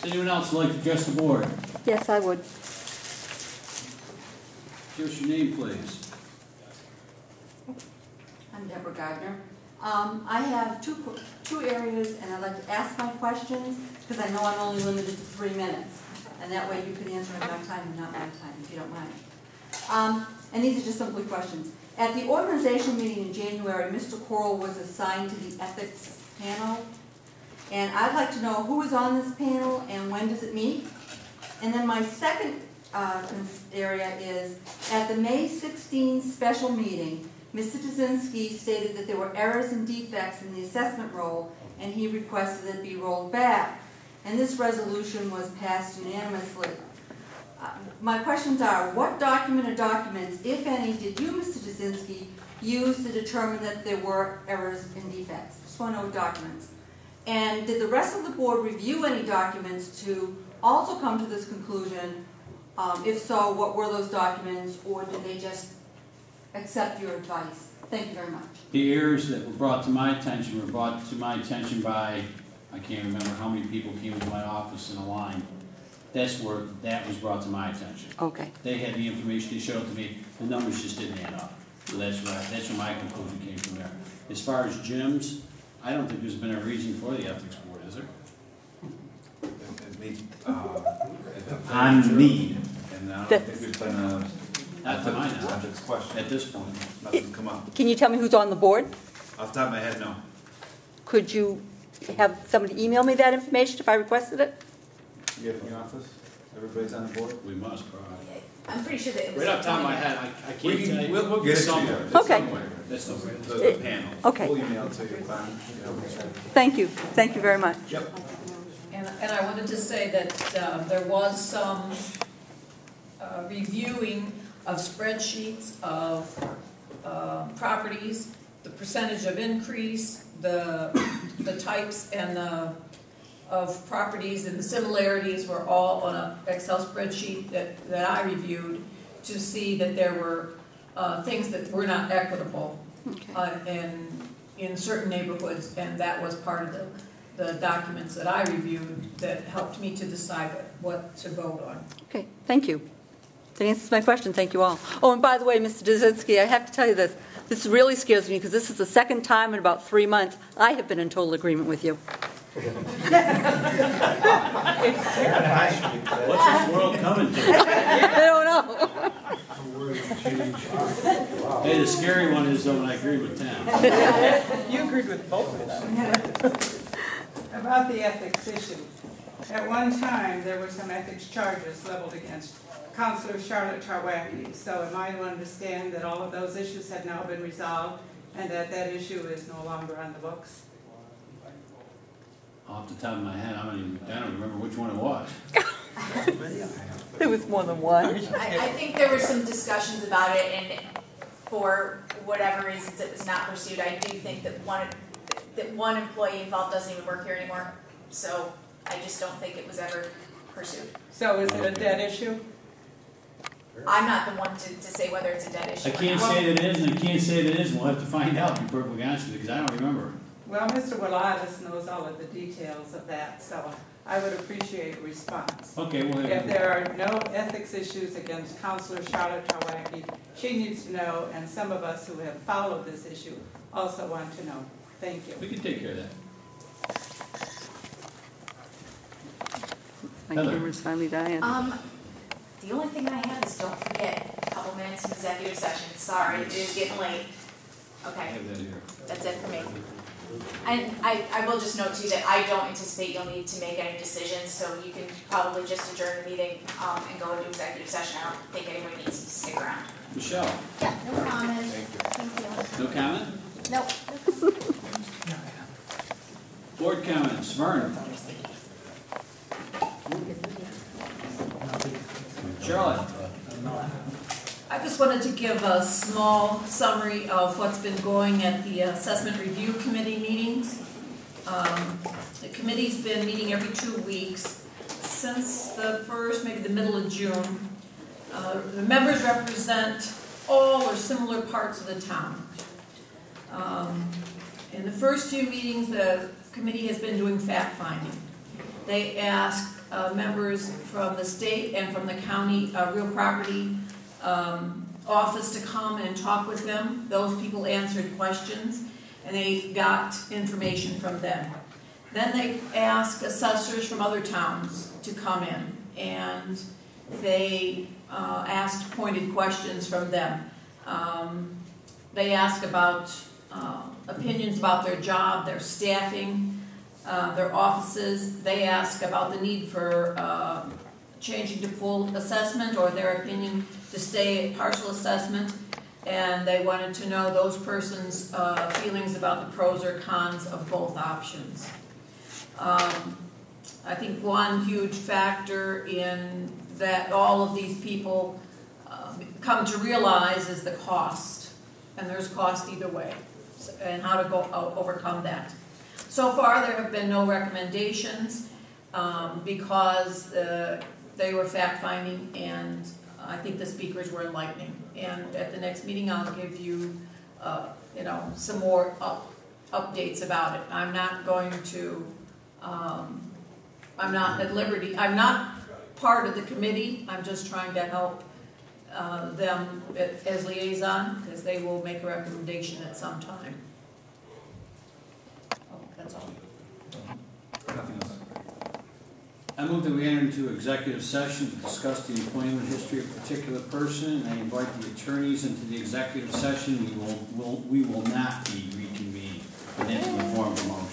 Does anyone else like to address the board? Yes, I would. Give us your name, please. I'm Deborah Gardner. I have two areas, and I'd like to ask my questions because I know I'm only limited to 3 minutes, and that way you can answer in my time and not my time, if you don't mind. And these are just simply questions. At the organization meeting in January, Mr. Coral was assigned to the ethics panel, and I'd like to know who is on this panel and when does it meet. And then my second area is, at the May 16 special meeting, Mr. Dzinski stated that there were errors and defects in the assessment roll, and he requested that it be rolled back. And this resolution was passed unanimously. My questions are, what document or documents, if any, did you, Mr. Dzinski, use to determine that there were errors and defects? Just want to know documents. And did the rest of the board review any documents to also come to this conclusion? If so, what were those documents, or did they just accept your advice? Thank you very much. The errors that were brought to my attention were brought to my attention by, I can't remember how many people came into my office in a line. That's where that was brought to my attention. Okay. They had the information, they showed it to me, the numbers just didn't add up. So that's where my conclusion came from there. As far as gyms, I don't think there's been a reason for the ethics board, is there? On need. And I don't think we've been Not to my knowledge. ethics question. At this point. Nothing's come up. Can you tell me who's on the board? Off the top of my head, no. Could you have somebody email me that information if I requested it? You have in your office? Everybody's on the board? We must, probably. I'm pretty sure that it was... Right off the top of my head, I can't tell you. We'll get it to you. It's Okay. somewhere. That's somewhere. The panel. Okay. We'll email it to you. Fine. Thank you. Thank you very much. Yep. And I wanted to say that there was some reviewing of spreadsheets of properties, the percentage of increase, the types and of properties, and the similarities were all on an Excel spreadsheet that I reviewed to see that there were things that were not equitable in certain neighborhoods, and that was part of the documents that I reviewed that helped me to decide what to vote on. Okay, thank you. That answers my question. Thank you all. Oh, and by the way, Mr. Dzinski, I have to tell you this. This really scares me because this is the second time in about 3 months I have been in total agreement with you. What's this world coming to? I don't know. Hey, the scary one is though, when I agree with Tim. You agreed with both of them. About the ethics issue. At one time, there were some ethics charges leveled against Councilor Charlotte Tarwacki. So am I to understand that all of those issues have now been resolved and that that issue is no longer on the books? Off the top of my head, I don't remember which one it was. There was more than one. I think there were some discussions about it, and for whatever reasons it was not pursued. I do think that one employee involved doesn't even work here anymore, so I just don't think it was ever pursued. So is it a dead issue? I'm not the one to say whether it's a dead issue. I can't say that it is, and I can't say that it isn't. We'll have to find out, to be perfectly honest with you, because I don't remember. Well, Mr. Willatis knows all of the details of that, so I would appreciate a response. Okay, well, If there are no ethics issues against Councilor Charlotte Tarwacki, she needs to know, and some of us who have followed this issue also want to know. Thank you. we can take care of that. My camera's finally dying. The only thing I have is don't forget, a couple minutes in executive session. Sorry, it is getting late. I Okay, have that here. that's it for me. And I will just note too that I don't anticipate you'll need to make any decisions, so you can probably just adjourn the meeting and go into executive session. I don't think anyone needs to stick around. Michelle, Yeah, no comment. Thank you. no comment? Nope. Board comments, Vern. Charlotte. I just wanted to give a small summary of what's been going at the Assessment Review Committee meetings. The committee's been meeting every 2 weeks since the first, maybe the middle of June. The members represent all or similar parts of the town. In the first few meetings, the committee has been doing fact-finding. They asked members from the state and from the county real property office to come and talk with them. Those people answered questions, and they got information from them. Then they asked assessors from other towns to come in, and they asked pointed questions from them. They asked about opinions about their job, their staffing, their offices. They asked about the need for changing to full assessment or their opinion to stay at partial assessment. And they wanted to know those persons' feelings about the pros or cons of both options. I think one huge factor in that all of these people come to realize is the cost. And there's cost either way, and how to go overcome that. So far, there have been no recommendations because they were fact-finding, and I think the speakers were enlightening. And at the next meeting, I'll give you, some more updates about it. I'm not going to. I'm not at liberty. I'm not part of the committee. I'm just trying to help them as liaison, because they will make a recommendation at some time. Oh, that's all. Nothing else. I move that we enter into executive session to discuss the employment history of a particular person, and I invite the attorneys into the executive session. We will not be reconvened. And that's in the form of a motion.